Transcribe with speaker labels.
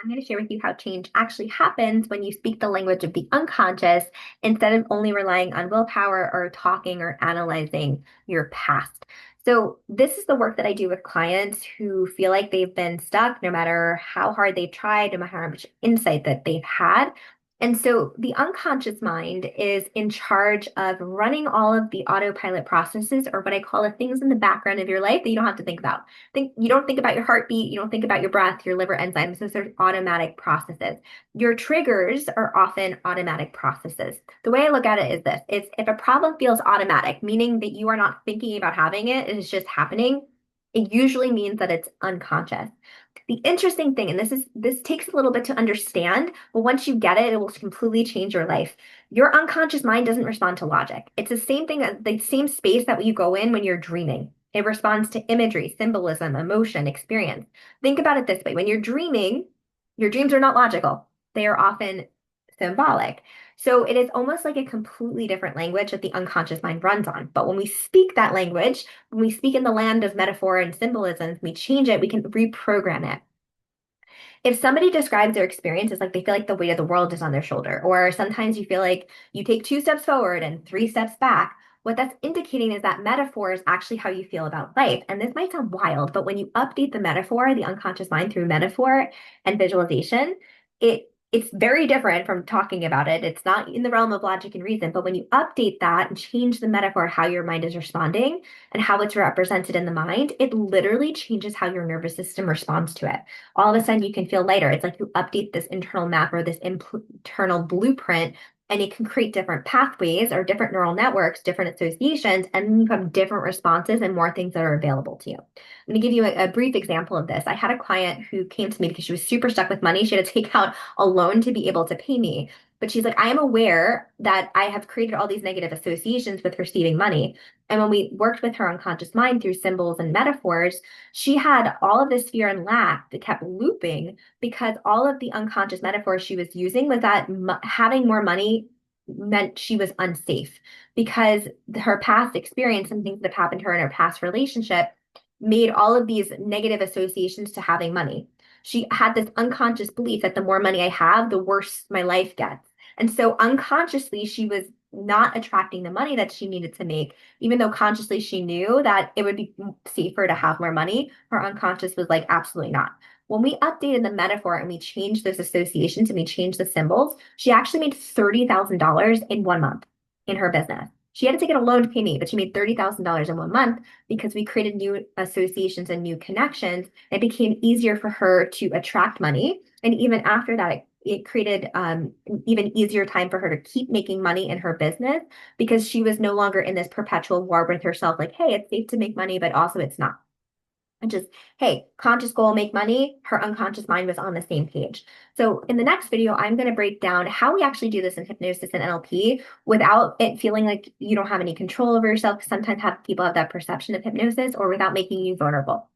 Speaker 1: I'm going to share with you how change actually happens when you speak the language of the unconscious instead of only relying on willpower or talking or analyzing your past. So, this is the work that I do with clients who feel like they've been stuck no matter how hard they've tried, no matter how much insight that they've had. And so the unconscious mind is in charge of running all of the autopilot processes, or what I call the things in the background of your life that you don't have to think about. You don't think about your heartbeat, you don't think about your breath, your liver enzymes. Those are automatic processes. Your triggers are often automatic processes. The way I look at it is this: it's if a problem feels automatic, meaning that you are not thinking about having it, it is just happening, it usually means that it's unconscious. The interesting thing, and this takes a little bit to understand, but once you get it, it will completely change your life. Your unconscious mind doesn't respond to logic. It's the same thing, the same space that you go in when you're dreaming. It responds to imagery, symbolism, emotion, experience. Think about it this way. When you're dreaming, your dreams are not logical. They are often symbolic. So it is almost like a completely different language that the unconscious mind runs on. But when we speak that language, when we speak in the land of metaphor and symbolism, we change it, we can reprogram it. If somebody describes their experience as like they feel like the weight of the world is on their shoulder, or sometimes you feel like you take two steps forward and three steps back, what that's indicating is that metaphor is actually how you feel about life. And this might sound wild, but when you update the metaphor, the unconscious mind through metaphor and visualization, it's very different from talking about it. It's not in the realm of logic and reason, but when you update that and change the metaphor, how your mind is responding and how it's represented in the mind, it literally changes how your nervous system responds to it. All of a sudden you can feel lighter. It's like you update this internal map or this internal blueprint, and it can create different pathways or different neural networks, different associations, and then you have different responses and more things that are available to you. I'm going to give you a brief example of this. I had a client who came to me because she was super stuck with money. She had to take out a loan to be able to pay me. But she's like, I am aware that I have created all these negative associations with receiving money. And when we worked with her unconscious mind through symbols and metaphors, she had all of this fear and lack that kept looping because all of the unconscious metaphors she was using was that having more money meant she was unsafe because her past experience and things that happened to her in her past relationship made all of these negative associations to having money. She had this unconscious belief that the more money I have, the worse my life gets. And so unconsciously, she was not attracting the money that she needed to make, even though consciously she knew that it would be safer to have more money. Her unconscious was like, absolutely not. When we updated the metaphor and we changed those associations and we changed the symbols, she actually made $30,000 in 1 month in her business. She had to take out a loan to pay me, but she made $30,000 in 1 month because we created new associations and new connections. It became easier for her to attract money. And even after that, it created even easier time for her to keep making money in her business because she was no longer in this perpetual war with herself, like, hey, it's safe to make money, but also it's not. And just, hey, conscious goal, make money. Her unconscious mind was on the same page. So in the next video, I'm going to break down how we actually do this in hypnosis and NLP without it feeling like you don't have any control over yourself. Because sometimes people have that perception of hypnosis, or without making you vulnerable.